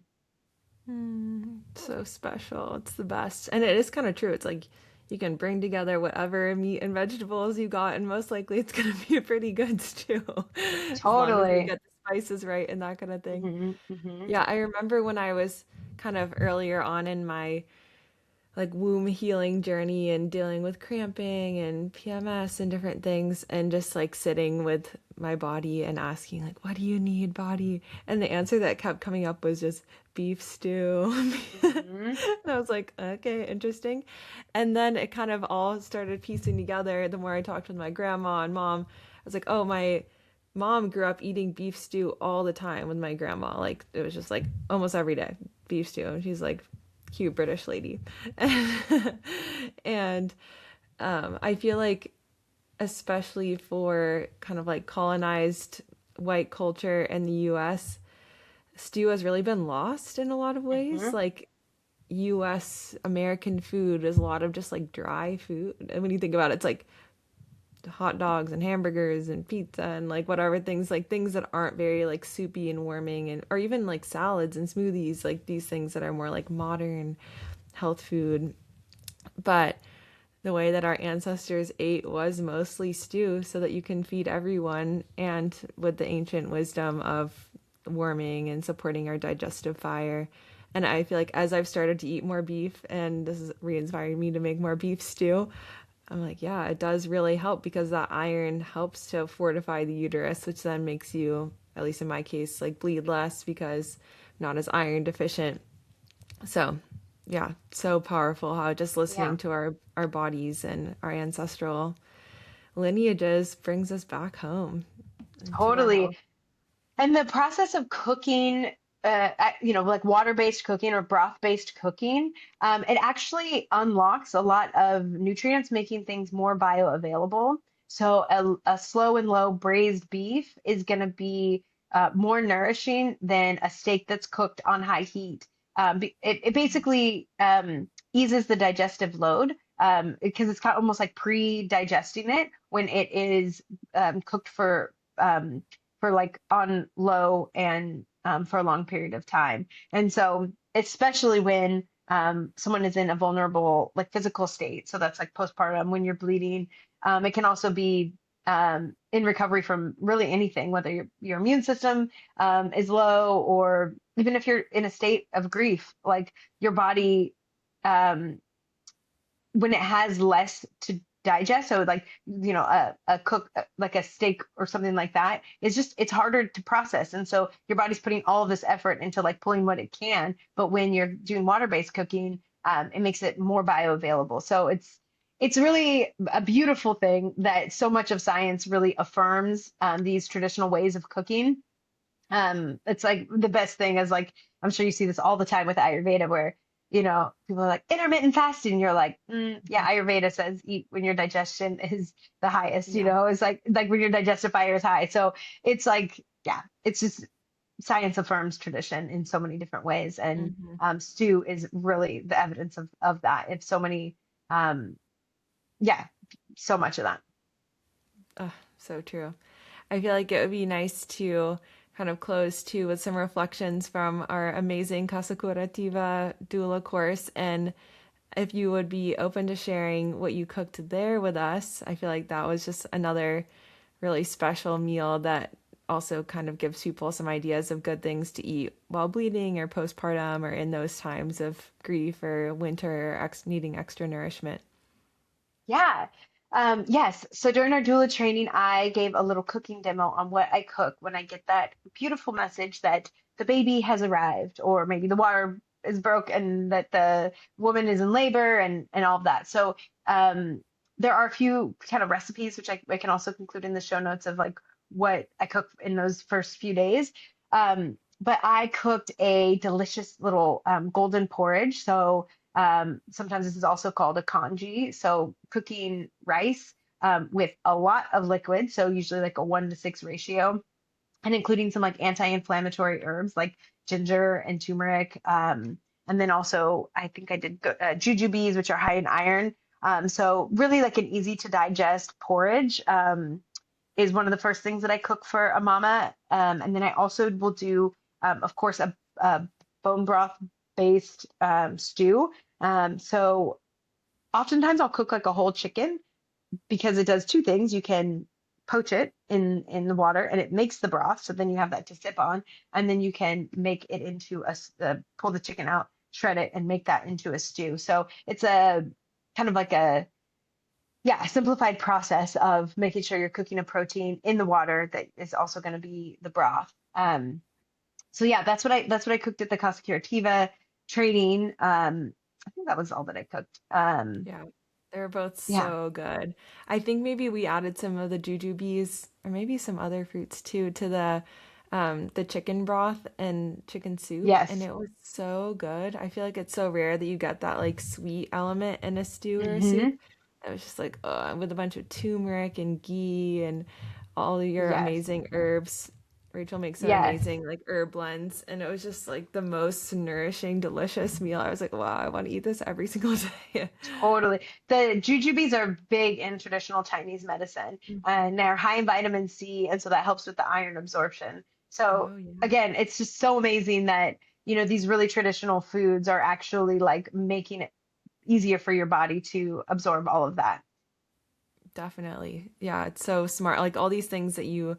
So special. It's the best. And it is kind of true. It's like you can bring together whatever meat and vegetables you got, and most likely it's going to be a pretty good stew, as long as you Totally. get the spices right and that kind of thing. Hmm. Yeah, I remember when I was kind of earlier on in my like womb healing journey and dealing with cramping and PMS and different things and just like sitting with my body and asking like what do you need body, and the answer that kept coming up was just beef stew. Hmm. And I was like, okay, interesting. And then it kind of all started piecing together the more I talked with my grandma and mom. I was like, oh, my mom grew up eating beef stew all the time with my grandma. Like it was just like almost every day beef stew. And she's like cute British lady. And I feel like especially for kind of like colonized white culture in the US, stew has really been lost in a lot of ways. Hmm. Like US American food is a lot of just like dry food. And when you think about it, it's like hot dogs and hamburgers and pizza and like whatever things like things that aren't very like soupy and warming, and or even like salads and smoothies, like these things that are more like modern health food. But the way that our ancestors ate was mostly stew so that you can feed everyone, and with the ancient wisdom of warming and supporting our digestive fire. And I feel like as I've started to eat more beef, and this is re-inspiring me to make more beef stew, I'm like, yeah, it does really help because that iron helps to fortify the uterus, which then makes you, at least in my case, like bleed less because I'm not as iron deficient. So, yeah, so powerful how just Yeah, listening to our bodies and our ancestral lineages brings us back home into our totally. health. And the process of cooking, you know, like water-based cooking or broth-based cooking, it actually unlocks a lot of nutrients, making things more bioavailable. So a slow and low braised beef is going to be more nourishing than a steak that's cooked on high heat. It basically eases the digestive load because it's kind of almost like pre-digesting it when it is cooked for like on low and for a long period of time. And so, especially when someone is in a vulnerable, like physical state, so that's like postpartum when you're bleeding, it can also be in recovery from really anything, whether your immune system is low or even if you're in a state of grief, like your body um, when it has less to digest, so like you know a cook like a steak or something like that, it's just it's harder to process, and so your body's putting all of this effort into like pulling what it can, but when you're doing water-based cooking, it makes it more bioavailable. So it's really a beautiful thing that so much of science really affirms these traditional ways of cooking. It's like the best thing is like I'm sure you see this all the time with Ayurveda where you know people are like intermittent fasting. You're like, yeah, Ayurveda says eat when your digestion is the highest. You Yeah. know, it's like when your digestive fire is high. So it's like yeah, it's just science affirms tradition in so many different ways, and Hmm. stew is really the evidence of that. It's so many, um, yeah, so much of that. Oh, so true. I feel like it would be nice to kind of close too with some reflections from our amazing Casa Curativa doula course. And if you would be open to sharing what you cooked there with us, I feel like that was just another really special meal that also kind of gives people some ideas of good things to eat while bleeding or postpartum or in those times of grief or winter or needing extra nourishment. Yeah. Yes. So during our doula training, I gave a little cooking demo on what I cook when I get that beautiful message that the baby has arrived, or maybe the water is broke and that the woman is in labor and all of that. So there are a few kind of recipes which I can also include in the show notes of like what I cook in those first few days. But I cooked a delicious little golden porridge. So Sometimes this is also called a congee. So cooking rice with a lot of liquid, so usually like a 1 to 6 ratio, and including some like anti-inflammatory herbs like ginger and turmeric. And then also, I think I did jujubes, which are high in iron. So really like an easy to digest porridge is one of the first things that I cook for a mama. And then I also will do, of course, a bone broth based stew. So oftentimes I'll cook like a whole chicken because it does two things. You can poach it in the water and it makes the broth, so then you have that to sip on, and then you can make it into pull the chicken out, shred it, and make that into a stew. So it's a kind of like a simplified process of making sure you're cooking a protein in the water that is also going to be the broth. So yeah, that's what I cooked at the Casa Curativa training. I think that was all that I cooked. Yeah, they're both Yeah. so good. I think maybe we added some of the jujubes or maybe some other fruits too to the chicken broth and chicken soup, and Yes. it was so good. I feel like it's so rare that you get that like sweet element in a stew or a soup. Hmm. It was just like with a bunch of turmeric and ghee and all your Yes. amazing herbs. Rachel makes some Yes. amazing like herb blends, and it was just like the most nourishing, delicious meal. I was like, wow, I want to eat this every single day. Totally. The jujubes are big in traditional Chinese medicine, and they're high in vitamin C, and so that helps with the iron absorption. So Oh yeah. again, it's just so amazing that, these really traditional foods are actually like making it easier for your body to absorb all of that. Definitely. Yeah, it's so smart. Like all these things that you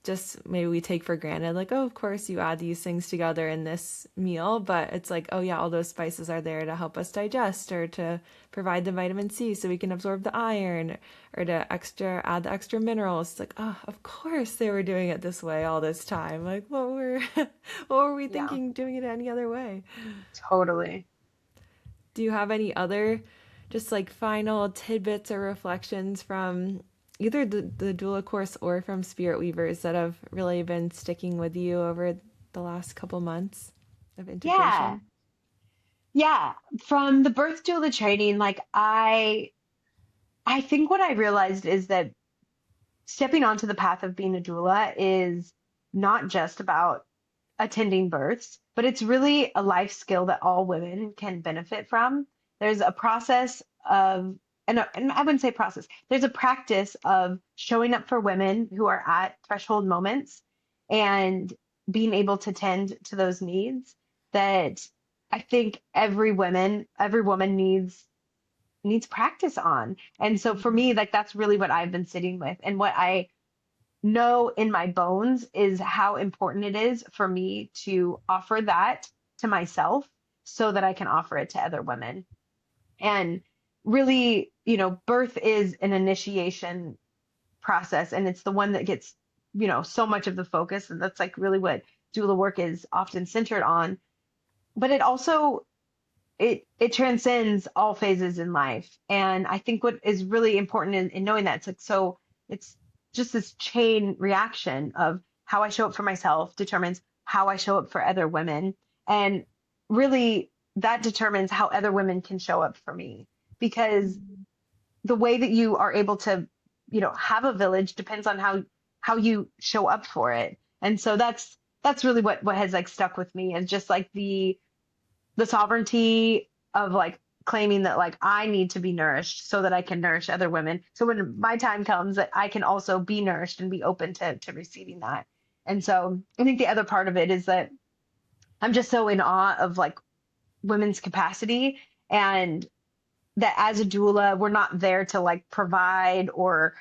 just maybe we take for granted. Like, oh, of course you add these things together in this meal, but it's like, oh yeah, all those spices are there to help us digest or to provide the vitamin C so we can absorb the iron or to add the extra minerals. It's like, oh, of course they were doing it this way all this time. Like, what were we Yeah, thinking doing it any other way? totally. Do you have any other just like final tidbits or reflections from either the doula course or from Spirit Weavers that have really been sticking with you over the last couple months of Yeah. integration? Yeah. From the birth doula training, like I think what I realized is that stepping onto the path of being a doula is not just about attending births, but it's really a life skill that all women can benefit from. There's a process of, and I wouldn't say process, there's a practice of showing up for women who are at threshold moments and being able to tend to those needs that I think every woman needs practice on. And so for me, like that's really what I've been sitting with, and what I know in my bones is how important it is for me to offer that to myself so that I can offer it to other women. And really, birth is an initiation process, and it's the one that gets, so much of the focus. And that's like really what doula work is often centered on. But it also it transcends all phases in life. And I think what is really important in knowing that it's like so it's just this chain reaction of how I show up for myself determines how I show up for other women. And really that determines how other women can show up for me. Because the way that you are able to, have a village depends on how you show up for it. And so that's really what has like stuck with me, is just like the sovereignty of like claiming that like I need to be nourished so that I can nourish other women. So when my time comes, that I can also be nourished and be open to receiving that. And so I think the other part of it is that I'm just so in awe of like women's capacity, and that as a doula, we're not there to like provide or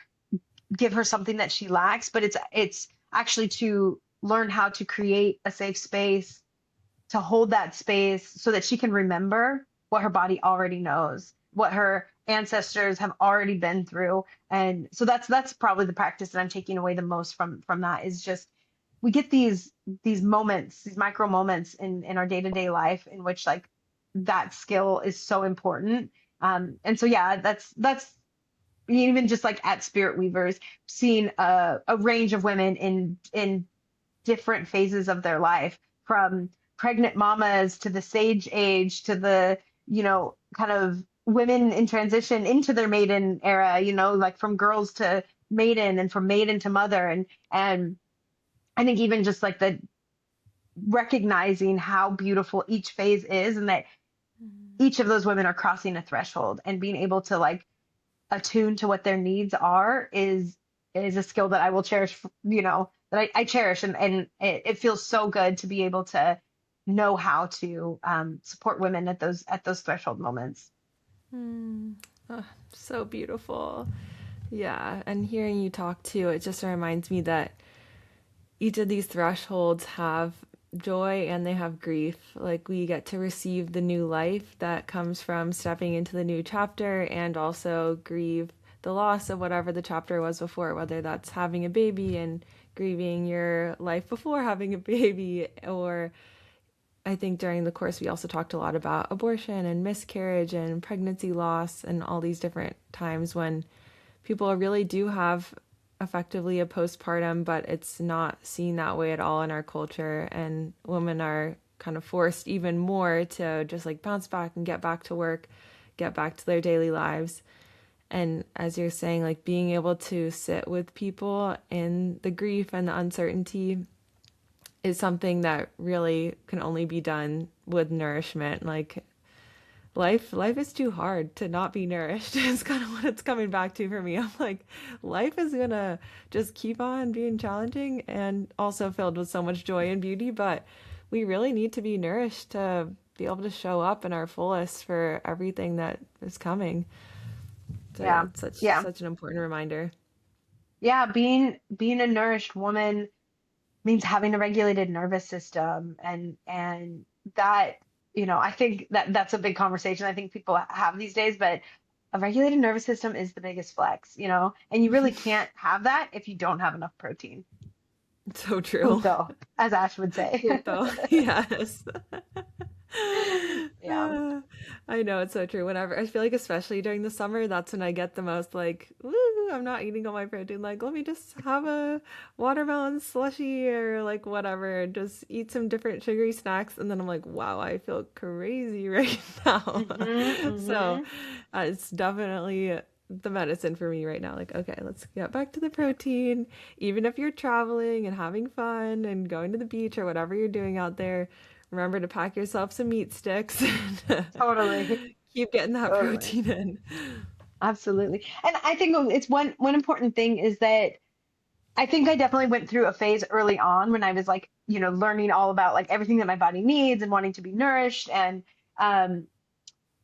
give her something that she lacks, but it's actually to learn how to create a safe space, to hold that space so that she can remember what her body already knows, what her ancestors have already been through. And so that's probably the practice that I'm taking away the most from that, is just we get these moments, these micro moments in our day-to-day life in which like that skill is so important. And so yeah, that's even just like at Spirit Weavers, seeing a range of women in different phases of their life, from pregnant mamas to the sage age to the, kind of women in transition into their maiden era, like from girls to maiden and from maiden to mother. And I think even just like the recognizing how beautiful each phase is and that each of those women are crossing a threshold and being able to like attune to what their needs are is a skill that I will cherish, that I cherish. And it feels so good to be able to know how to support women at those threshold moments. Mm. Oh, so beautiful. Yeah, and hearing you talk too, it just reminds me that each of these thresholds have joy and they have grief. Like we get to receive the new life that comes from stepping into the new chapter and also grieve the loss of whatever the chapter was before, whether that's having a baby and grieving your life before having a baby, or I think during the course we also talked a lot about abortion and miscarriage and pregnancy loss and all these different times when people really do have effectively a postpartum, but it's not seen that way at all in our culture. And women are kind of forced even more to just like bounce back and get back to work, get back to their daily lives. And as you're saying, like being able to sit with people in the grief and the uncertainty is something that really can only be done with nourishment. Like life is too hard to not be nourished. It's kind of what it's coming back to for me. I'm like, life is gonna just keep on being challenging and also filled with so much joy and beauty, but we really need to be nourished to be able to show up in our fullest for everything that is coming. So yeah, Yeah. it's such Yeah. such an important reminder. Yeah. Being a nourished woman means having a regulated nervous system, and that, I think that that's a big conversation I think people have these days, but a regulated nervous system is the biggest flex, and you really can't have that if you don't have enough protein. So true. Punto, as Ash would say. Punto. Yes. Yeah. Uh, I know it's so true. Whenever I feel like, especially during the summer, that's when I get the most like, woo, I'm not eating all my protein. Like, let me just have a watermelon slushy or like whatever, and just eat some different sugary snacks. And then I'm like, wow, I feel crazy right now. Hmm. So, Hmm. it's definitely the medicine for me right now. Like, okay, let's get back to the protein. Even if you're traveling and having fun and going to the beach or whatever you're doing out there, remember to pack yourself some meat sticks and Totally. keep getting that Totally. protein in. Absolutely. And I think it's one important thing is that I think I definitely went through a phase early on when I was like, learning all about like everything that my body needs and wanting to be nourished. And um,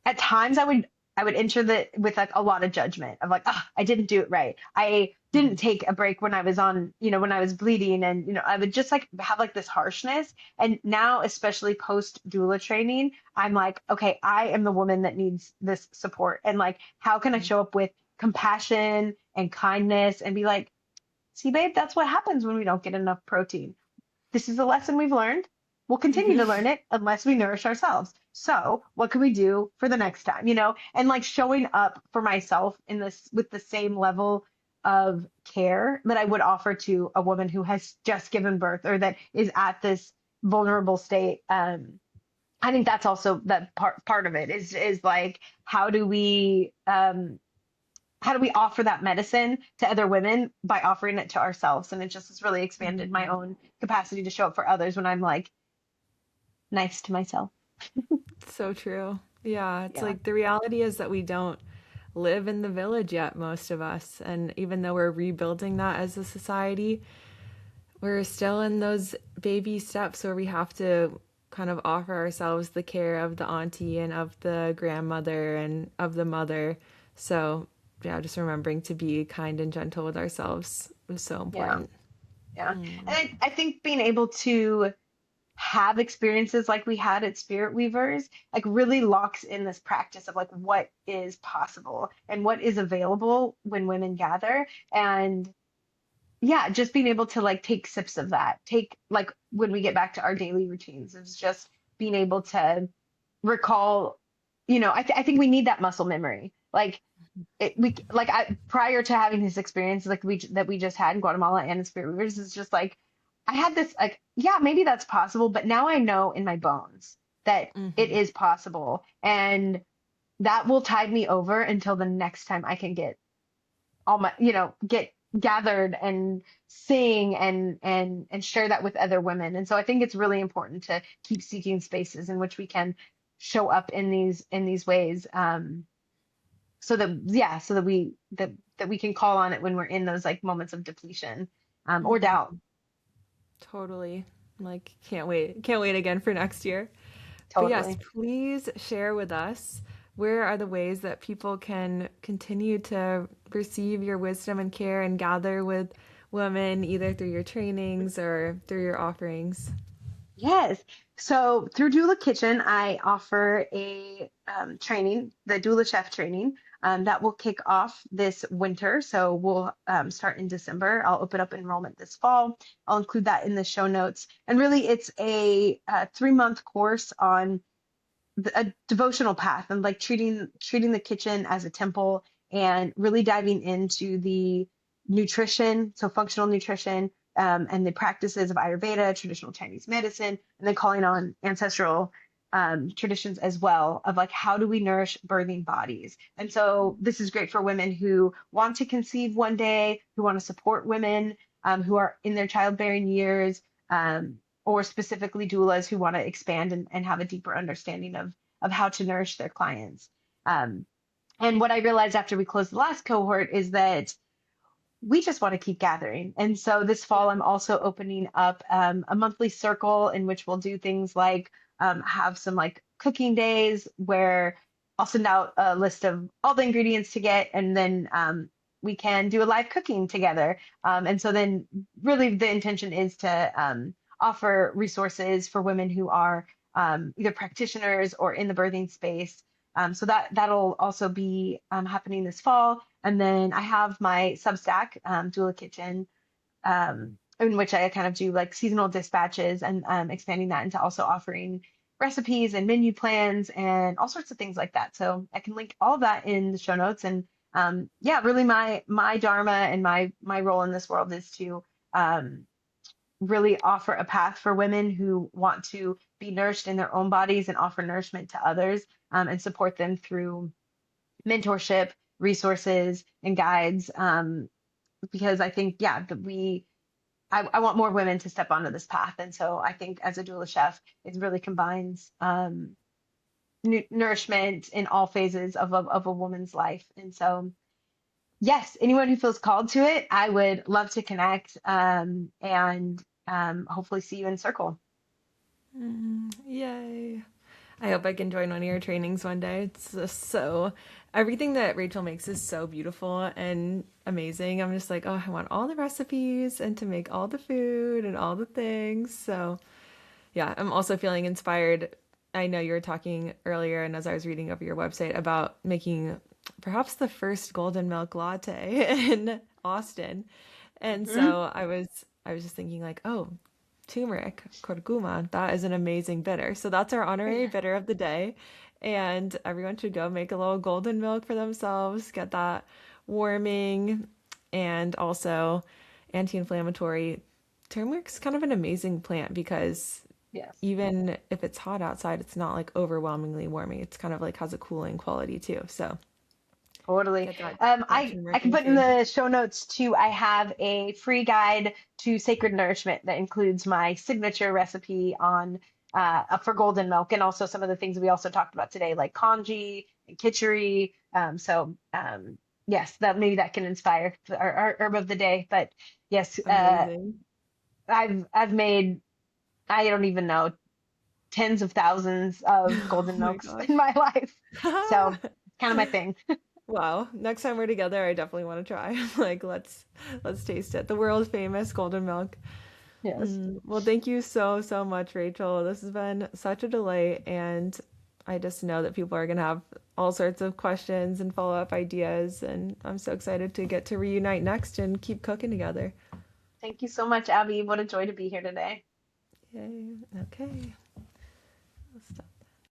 at times I would enter the with like a lot of judgment of like, ah, I didn't do it right. I didn't take a break when I was on, when I was bleeding, and I would just like have like this harshness. And now, especially post doula training, I'm like, okay, I am the woman that needs this support. And like, how can I show up with compassion and kindness and be like, see, babe, that's what happens when we don't get enough protein. This is a lesson we've learned. We'll continue to Hmm. learn it unless we nourish ourselves. So, what can we do for the next time, And like showing up for myself in this with the same level of care that I would offer to a woman who has just given birth or that is at this vulnerable state. I think that's also that part of it is like how do we offer that medicine to other women by offering it to ourselves? And it just has really expanded my own capacity to show up for others when I'm like nice to myself. So true. Yeah, it's Yeah. like the reality is that we don't live in the village yet, most of us. And even though we're rebuilding that as a society, we're still in those baby steps where we have to kind of offer ourselves the care of the auntie and of the grandmother and of the mother. So, yeah, just remembering to be kind and gentle with ourselves is so Yeah. important. Yeah. And Mm. I think being able to have experiences like we had at Spirit Weavers, like really locks in this practice of like what is possible and what is available when women gather. And yeah, just being able to like take sips of that, take like when we get back to our daily routines, is just being able to recall, I think we need that muscle memory. Like we like I prior to having this experience like we just had in Guatemala and in Spirit Rivers is just like I had this like, yeah, maybe that's possible, but now I know in my bones that it Hmm. is possible. And that will tide me over until the next time I can get all my, get gathered and sing and share that with other women. And so I think it's really important to keep seeking spaces in which we can show up in these ways, so that, yeah, so that we can call on it when we're in those like moments of depletion, or doubt. Mhm. Totally. Like, can't wait. Can't wait again for next year. But yes, Totally. please share with us where are the ways that people can continue to receive your wisdom and care and gather with women either through your trainings or through your offerings. Yes. So through Doula Kitchen, I offer a training, the Doula Chef training, that will kick off this winter. So we'll start in December. I'll open up enrollment this fall. I'll include that in the show notes. And really, it's a 3-month course on a devotional path and like treating the kitchen as a temple, and really diving into the nutrition, so functional nutrition, and the practices of Ayurveda, traditional Chinese medicine, and then calling on ancestral traditions as well of like how do we nourish birthing bodies. And so this is great for women who want to conceive one day, who want to support women who are in their childbearing years, or specifically doulas who want to expand and have a deeper understanding of how to nourish their clients. Um, and what I realized after we closed the last cohort is that we just want to keep gathering. And so this fall, I'm also opening up a monthly circle in which we'll do things like have some like cooking days where I'll send out a list of all the ingredients to get, and then we can do a live cooking together. And so then, really, the intention is to offer resources for women who are either practitioners or in the birthing space. So that'll also be happening this fall. And then I have my Substack, Doula Kitchen, in which I kind of do like seasonal dispatches, and expanding that into also offering recipes and menu plans and all sorts of things like that. So I can link all of that in the show notes. And yeah, really my dharma and my role in this world is to really offer a path for women who want to be nourished in their own bodies and offer nourishment to others, and support them through mentorship, resources, and guides. Because I think, yeah, I want more women to step onto this path. And so I think as a doula chef, it really combines nourishment in all phases of a woman's life. And so, yes, anyone who feels called to it, I would love to connect, and hopefully see you in Circle. Yay. I hope I can join one of your trainings one day. It's just so, everything that Rachel makes is so beautiful and amazing. I'm just like, oh, I want all the recipes and to make all the food and all the things. So, yeah, I'm also feeling inspired. I know you were talking earlier, and as I was reading over your website about making perhaps the first golden milk latte in Austin. And Mhm. so I was just thinking like, oh, turmeric, curcuma, that is an amazing bitter. So that's our honorary Yeah. bitter of the day. And everyone should go make a little golden milk for themselves, get that warming and also anti-inflammatory. Turmeric's kind of an amazing plant because Yes. even if it's hot outside, it's not like overwhelmingly warming. It's kind of like has a cooling quality too. So Totally. get that I turmeric can in your put in food. the show notes too. I have a free guide to sacred nourishment that includes my signature recipe on for golden milk, and also some of the things we also talked about today, like congee and kitchery. Yes, that maybe that can inspire our herb of the day. But yes, Amazing. I've made, I don't even know, tens of thousands of Oh golden my milks gosh. in my life. So kind of my thing. Wow. Next time we're together, I definitely want to try. Like let's taste it. The world famous golden milk. Yes. Well, thank you so, so much, Rachel. This has been such a delight, and I just know that people are gonna have all sorts of questions and follow-up ideas, and I'm so excited to get to reunite next and keep cooking together. Thank you so much, Abby. What a joy to be here today. Yay. Okay. I'll stop.